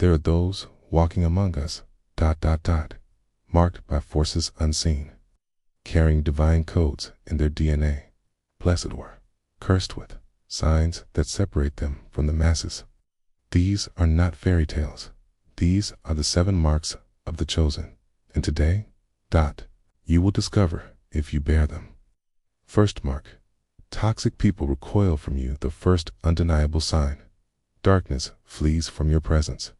There are those walking among us, marked by forces unseen, carrying divine codes in their DNA, blessed or cursed with signs that separate them from the masses. These are not fairy tales. These are the 7 marks of the chosen, and today, you will discover if you bear them. First mark. Toxic people recoil from you. The first undeniable sign. Darkness flees from your presence.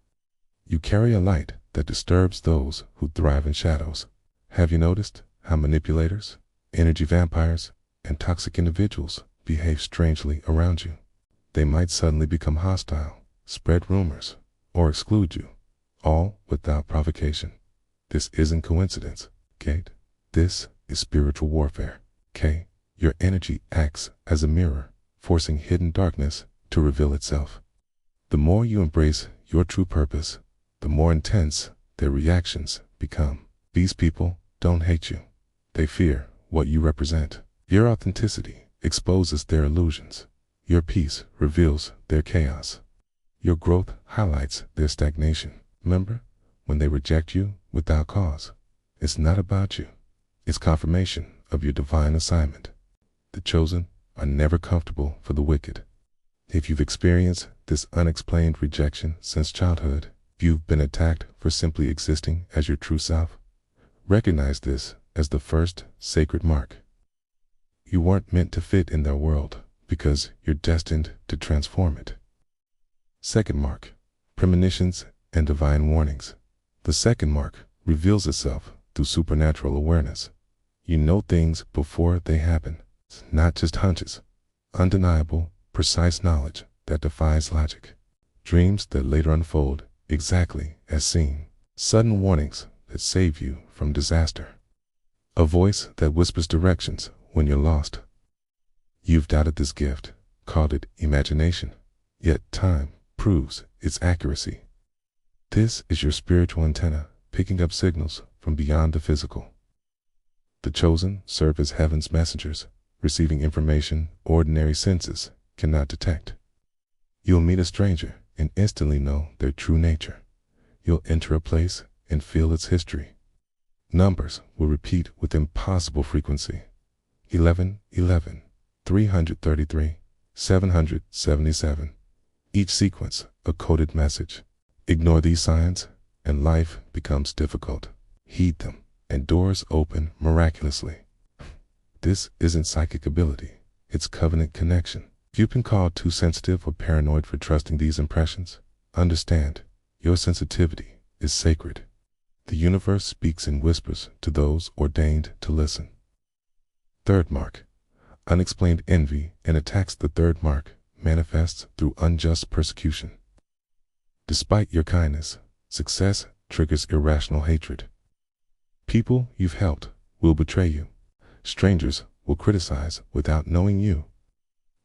You carry a light that disturbs those who thrive in shadows. Have you noticed how manipulators, energy vampires, and toxic individuals behave strangely around you? They might suddenly become hostile, spread rumors, or exclude you, all without provocation. This isn't coincidence, Kate. This is spiritual warfare. K. Your energy acts as a mirror, forcing hidden darkness to reveal itself. The more you embrace your true purpose, the more intense their reactions become. These people don't hate you. They fear what you represent. Your authenticity exposes their illusions. Your peace reveals their chaos. Your growth highlights their stagnation. Remember, when they reject you without cause, it's not about you. It's confirmation of your divine assignment. The chosen are never comfortable for the wicked. If you've experienced this unexplained rejection since childhood, if you've been attacked for simply existing as your true self, recognize this as the first sacred mark. You weren't meant to fit in their world because you're destined to transform it. Second mark. Premonitions and divine warnings. The second mark reveals itself through supernatural awareness. You know things before they happen. It's not just hunches. Undeniable, precise knowledge that defies logic. Dreams that later unfold exactly as seen. Sudden warnings that save you from disaster. A voice that whispers directions when you're lost. You've doubted this gift, called it imagination, yet time proves its accuracy. This is your spiritual antenna, picking up signals from beyond the physical. The chosen serve as heaven's messengers, receiving information ordinary senses cannot detect. You'll meet a stranger and instantly know their true nature. You'll enter a place and feel its history. Numbers will repeat with impossible frequency. 11, 11, 333, 777. Each sequence a coded message. Ignore these signs and life becomes difficult. Heed them and doors open miraculously. This isn't psychic ability, it's covenant connection. If you've been called too sensitive or paranoid for trusting these impressions, understand your sensitivity is sacred. The universe speaks in whispers to those ordained to listen. Third mark. Unexplained envy and attacks. The third mark manifests through unjust persecution. Despite your kindness, success triggers irrational hatred. People you've helped will betray you. Strangers will criticize without knowing you.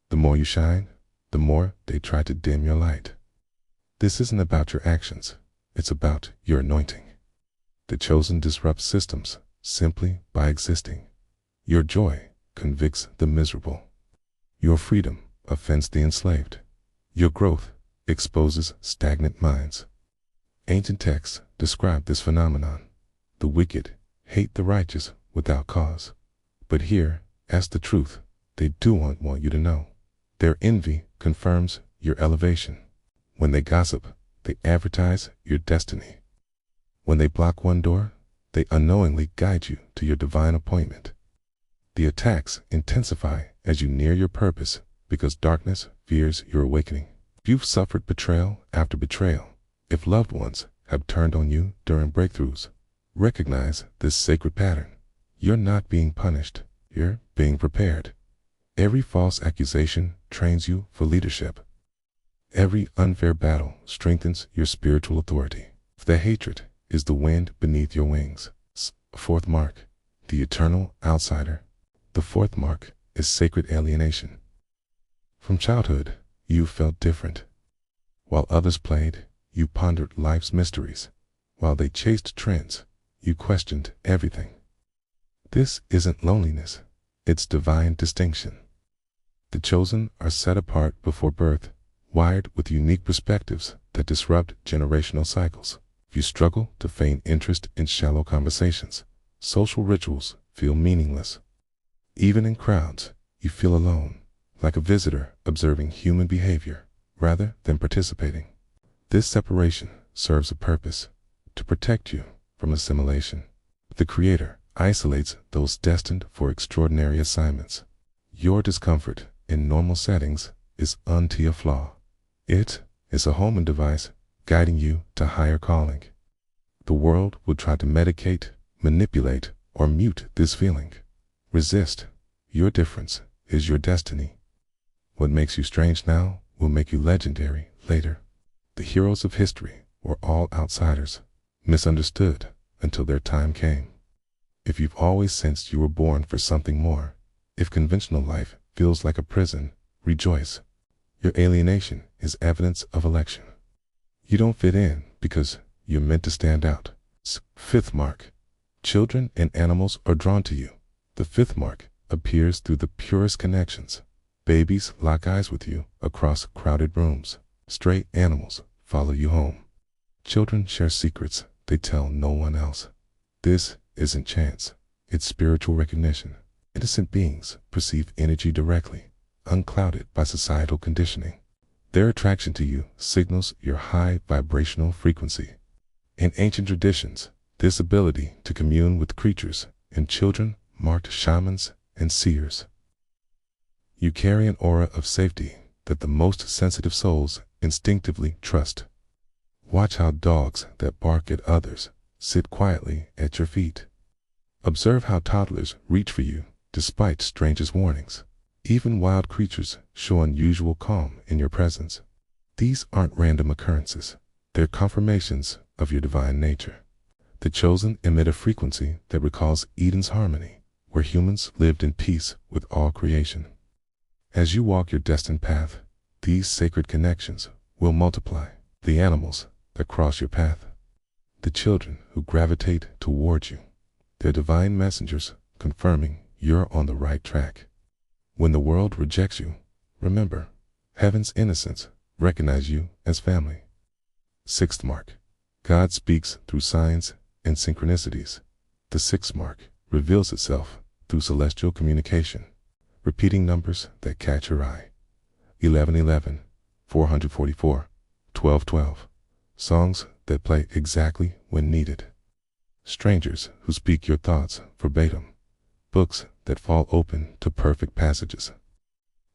The more you shine, the more they try to dim your light. This isn't about your actions, it's about your anointing. The chosen disrupts systems simply by existing. Your joy convicts the miserable. Your freedom offends the enslaved. Your growth exposes stagnant minds. Ancient texts describe this phenomenon. The wicked hate the righteous without cause. But here, as the truth, they do want you to know. Their envy confirms your elevation. When they gossip, they advertise your destiny. When they block one door, they unknowingly guide you to your divine appointment. The attacks intensify as you near your purpose because darkness fears your awakening. If you've suffered betrayal after betrayal, if loved ones have turned on you during breakthroughs, recognize this sacred pattern. You're not being punished, you're being prepared. Every false accusation trains you for leadership. Every unfair battle strengthens your spiritual authority. The hatred is the wind beneath your wings. Fourth mark, the eternal outsider. The fourth mark is sacred alienation. From childhood, you felt different. While others played, you pondered life's mysteries. While they chased trends, you questioned everything. This isn't loneliness, it's divine distinction. The chosen are set apart before birth, wired with unique perspectives that disrupt generational cycles. If you struggle to feign interest in shallow conversations, social rituals feel meaningless. Even in crowds, you feel alone, like a visitor observing human behavior rather than participating. This separation serves a purpose: to protect you from assimilation. The Creator isolates those destined for extraordinary assignments. Your discomfort in normal settings is unto a flaw. It is a homing device guiding you to higher calling. The world will try to medicate, manipulate, or mute this feeling. Resist. Your difference is your destiny. What makes you strange now will make you legendary later. The heroes of history were all outsiders, misunderstood until their time came. If you've always sensed you were born for something more, if conventional life feels like a prison, rejoice. Your alienation is evidence of election. You don't fit in because you're meant to stand out. Fifth mark. Children and animals are drawn to you. The fifth mark appears through the purest connections. Babies lock eyes with you across crowded rooms. Stray animals follow you home. Children share secrets they tell no one else. This isn't chance. It's spiritual recognition. Innocent beings perceive energy directly, unclouded by societal conditioning. Their attraction to you signals your high vibrational frequency. In ancient traditions, this ability to commune with creatures and children marked shamans and seers. You carry an aura of safety that the most sensitive souls instinctively trust. Watch how dogs that bark at others sit quietly at your feet. Observe how toddlers reach for you despite strangers' warnings. Even wild creatures show unusual calm in your presence. These aren't random occurrences. They're confirmations of your divine nature. The chosen emit a frequency that recalls Eden's harmony, where humans lived in peace with all creation. As you walk your destined path, these sacred connections will multiply. The animals that cross your path, the children who gravitate toward you, they're divine messengers confirming you're on the right track. When the world rejects you, remember, heaven's innocence recognize you as family. Sixth mark. God speaks through signs and synchronicities. The sixth mark reveals itself through celestial communication, repeating numbers that catch your eye. 1111, 444, 1212. Songs that play exactly when needed. Strangers who speak your thoughts verbatim. Books that fall open to perfect passages.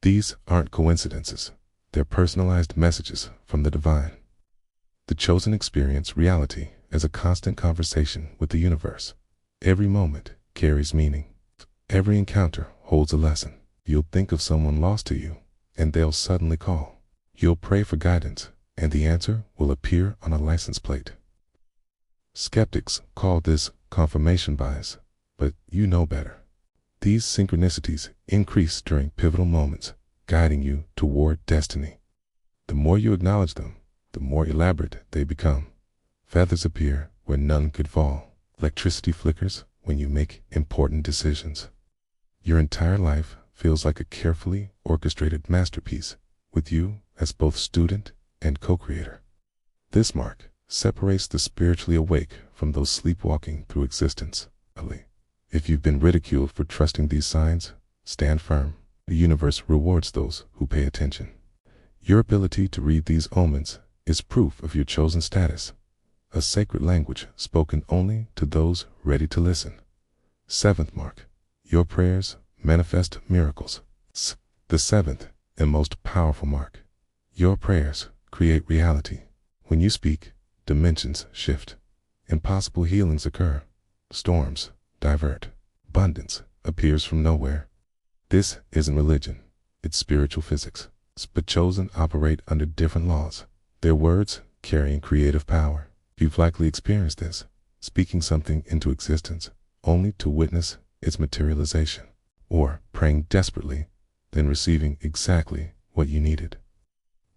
These aren't coincidences. They're personalized messages from the divine. The chosen experience reality as a constant conversation with the universe. Every moment carries meaning. Every encounter holds a lesson. You'll think of someone lost to you, and they'll suddenly call. You'll pray for guidance, and the answer will appear on a license plate. Skeptics call this confirmation bias, but you know better. These synchronicities increase during pivotal moments, guiding you toward destiny. The more you acknowledge them, the more elaborate they become. Feathers appear where none could fall. Electricity flickers when you make important decisions. Your entire life feels like a carefully orchestrated masterpiece, with you as both student and co-creator. This mark separates the spiritually awake from those sleepwalking through existence. If you've been ridiculed for trusting these signs, stand firm. The universe rewards those who pay attention. Your ability to read these omens is proof of your chosen status, a sacred language spoken only to those ready to listen. Seventh mark. Your prayers manifest miracles. The seventh and most powerful mark. Your prayers create reality. When you speak, dimensions shift. Impossible healings occur. Storms divert. Abundance appears from nowhere. This isn't religion. It's spiritual physics. But chosen operate under different laws. Their words carrying creative power. You've likely experienced this, speaking something into existence only to witness its materialization, or praying desperately, then receiving exactly what you needed.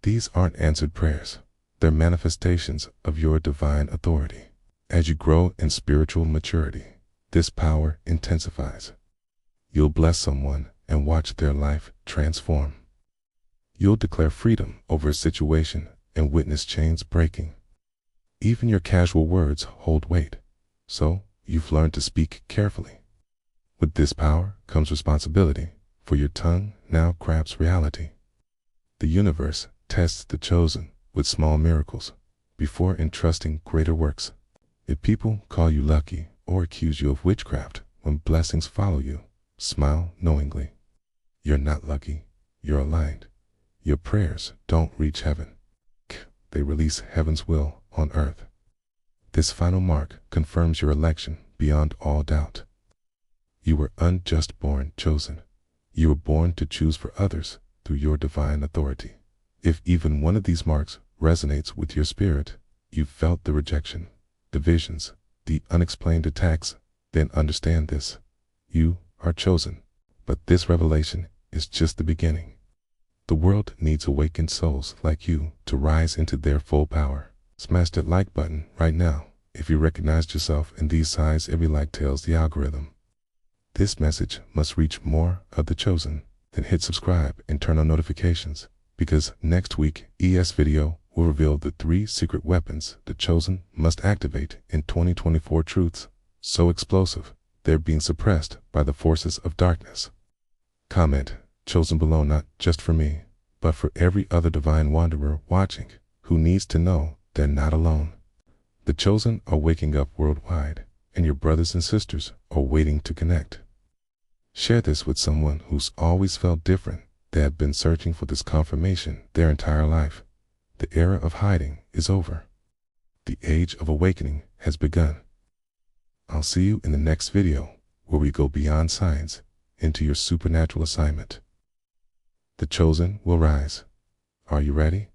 These aren't answered prayers. They're manifestations of your divine authority. As you grow in spiritual maturity, this power intensifies. You'll bless someone and watch their life transform. You'll declare freedom over a situation and witness chains breaking. Even your casual words hold weight, so you've learned to speak carefully. With this power comes responsibility, for your tongue now crafts reality. The universe tests the chosen with small miracles before entrusting greater works. If people call you lucky or accuse you of witchcraft when blessings follow you, smile knowingly. You're not lucky, you're aligned. Your prayers don't reach heaven. They release heaven's will on earth. This final mark confirms your election beyond all doubt. You were unjust born chosen. You were born to choose for others through your divine authority. If even one of these marks resonates with your spirit, you've felt the rejection, divisions, the unexplained attacks, then understand this. You are chosen. But this revelation is just the beginning. The world needs awakened souls like you to rise into their full power. Smash that like button right now if you recognized yourself in these signs. Every like tells the algorithm. This message must reach more of the chosen. Then hit subscribe and turn on notifications, because next week ES video will reveal the 3 secret weapons the chosen must activate in 2024. Truths so explosive they're being suppressed by the forces of darkness. Comment chosen below, not just for me, but for every other divine wanderer watching who needs to know they're not alone. The chosen are waking up worldwide, and your brothers and sisters are waiting to connect. Share this with someone who's always felt different. They have been searching for this confirmation their entire life. The era of hiding is over. The age of awakening has begun. I'll see you in the next video, where we go beyond science into your supernatural assignment. The chosen will rise. Are you ready?